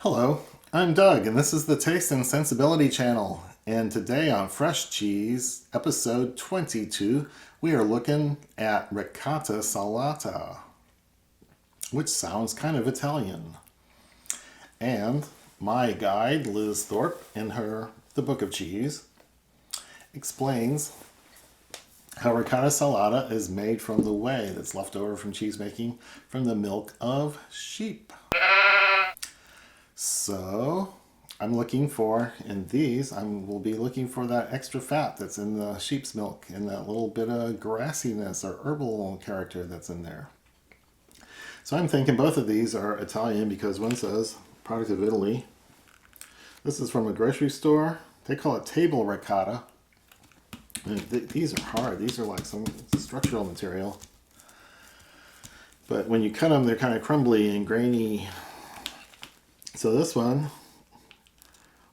Hello, I'm Doug, and this is the Taste and Sensibility channel. And today on Fresh Cheese, episode 22, we are looking at Ricotta Salata, which sounds kind of Italian. And my guide, Liz Thorpe, in her The Book of Cheese, explains how ricotta salata is made from the whey that's left over from cheese making from the milk of sheep. So I'm looking for, in these, I will be looking for that extra fat that's in the sheep's milk and that little bit of grassiness or herbal character that's in there. So I'm thinking both of these are Italian because one says product of Italy. This is from a grocery store. They call it table ricotta. And these are hard. These are like some structural material. But when you cut them, they're kind of crumbly and grainy. So this one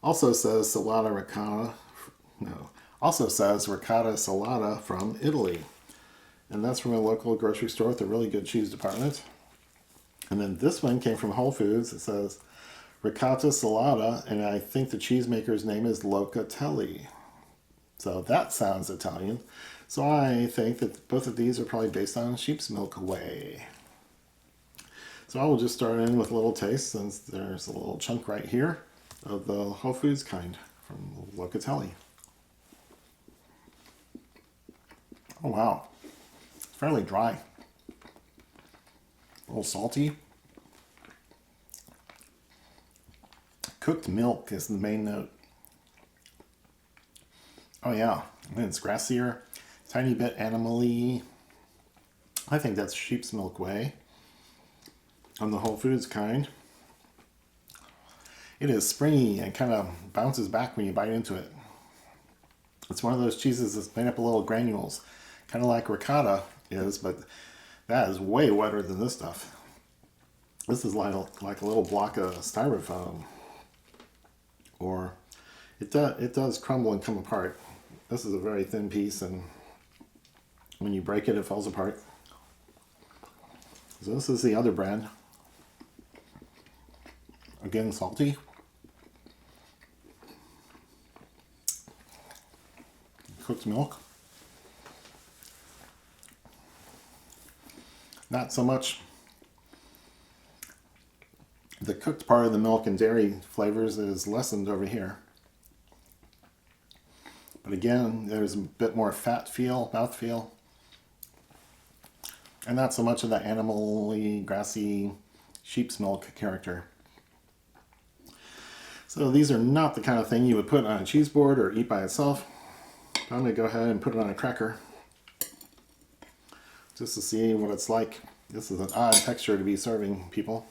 also says Salata Ricotta. No, also says Ricotta Salata from Italy. And that's from a local grocery store with a really good cheese department. And then this one came from Whole Foods. It says Ricotta Salata, and I think the cheesemaker's name is Locatelli. So that sounds Italian. So I think that both of these are probably based on sheep's milk whey. So I will just start in with a little taste since there's a little chunk right here of the Whole Foods kind from Locatelli. Oh wow, fairly dry. A little salty. Cooked milk is the main note. Oh yeah, and it's grassier, tiny bit animal-y. I think that's sheep's milk whey on the Whole Foods kind. It is springy and kind of bounces back when you bite into it. It's one of those cheeses that's made up of little granules, kind of like ricotta is, but that is way wetter than this stuff. This is like a little block of styrofoam. Or it does crumble and come apart. This is a very thin piece, and when you break it, it falls apart. So this is the other brand. Again, salty. Cooked milk. Not so much the cooked part of the milk and dairy flavors is lessened over here. But again, there's a bit more fat feel, mouth feel. And not so much of the animal-y, grassy sheep's milk character. So these are not the kind of thing you would put on a cheese board or eat by itself. I'm going to go ahead and put it on a cracker just to see what it's like. This is an odd texture to be serving people.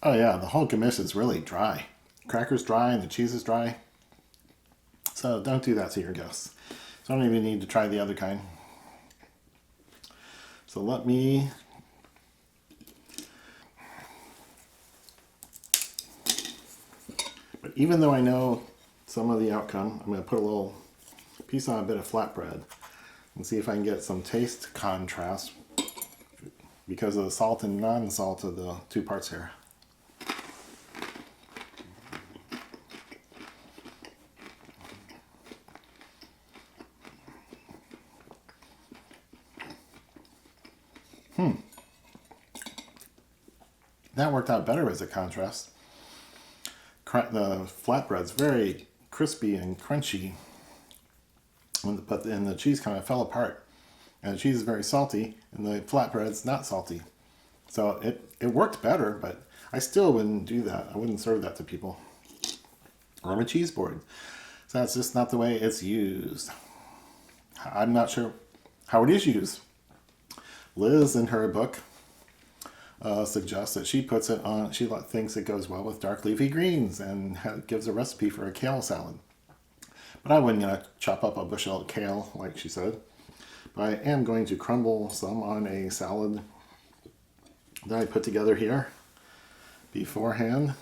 Oh yeah, the whole gamish is really dry. Cracker's dry and the cheese is dry. So don't do that to your guests. So I don't even need to try the other kind. So let me but even though I know some of the outcome, I'm going to put a little piece on a bit of flatbread and see if I can get some taste contrast because of the salt and non-salt of the two parts here. That worked out better as a contrast. The flatbread's very crispy and crunchy, but then the cheese kind of fell apart. And the cheese is very salty, and the flatbread's not salty. So it worked better, but I still wouldn't do that. I wouldn't serve that to people. Or on a cheese board. So that's just not the way it's used. I'm not sure how it is used. Liz, in her book, suggests that she puts it on, she thinks it goes well with dark leafy greens and gives a recipe for a kale salad. But I wasn't going to chop up a bushel of kale like she said. But I am going to crumble some on a salad that I put together here beforehand.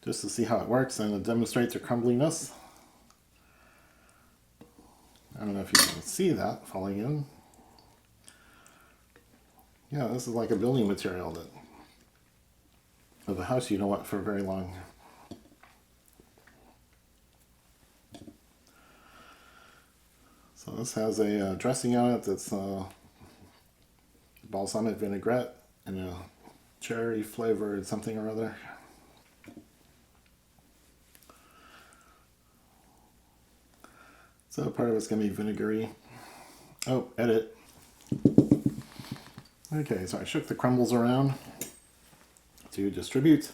just to see how it works and to demonstrate the crumbliness. I don't know if you can see that falling in. Yeah, this is like a building material that of a house you don't want for very long. So this has a dressing on it that's balsamic vinaigrette and a cherry flavored something or other. So part of it's going to be vinegary. Oh, edit. Okay, so I shook the crumbles around to distribute.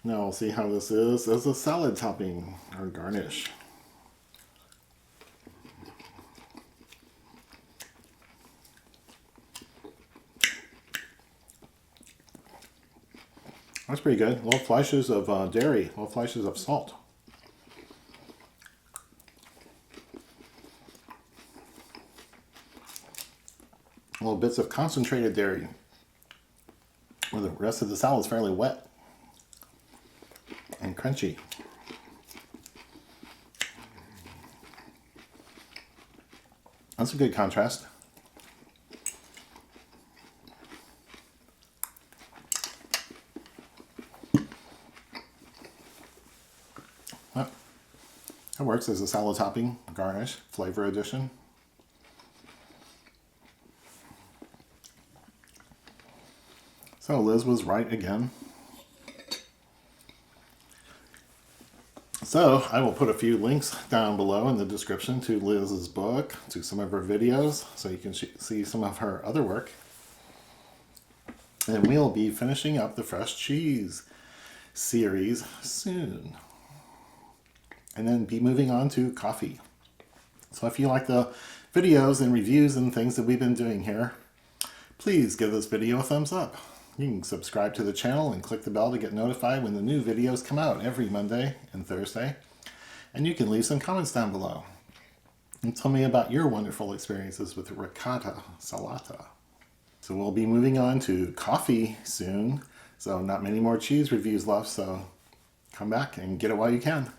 Now we'll see how this is as a salad topping or garnish. That's pretty good. Little flashes of dairy, little flashes of salt. Little bits of concentrated dairy, where the rest of the salad is fairly wet and crunchy. That's a good contrast. Well, it works as a salad topping, garnish, flavor addition. So Liz was right again. So I will put a few links down below in the description to Liz's book, to some of her videos, so you can see some of her other work. And we'll be finishing up the fresh cheese series soon. And then be moving on to coffee. So if you like the videos and reviews and things that we've been doing here, please give this video a thumbs up. You can subscribe to the channel and click the bell to get notified when the new videos come out every Monday and Thursday. And you can leave some comments down below and tell me about your wonderful experiences with ricotta salata. So we'll be moving on to coffee soon. So not many more cheese reviews left, so come back and get it while you can.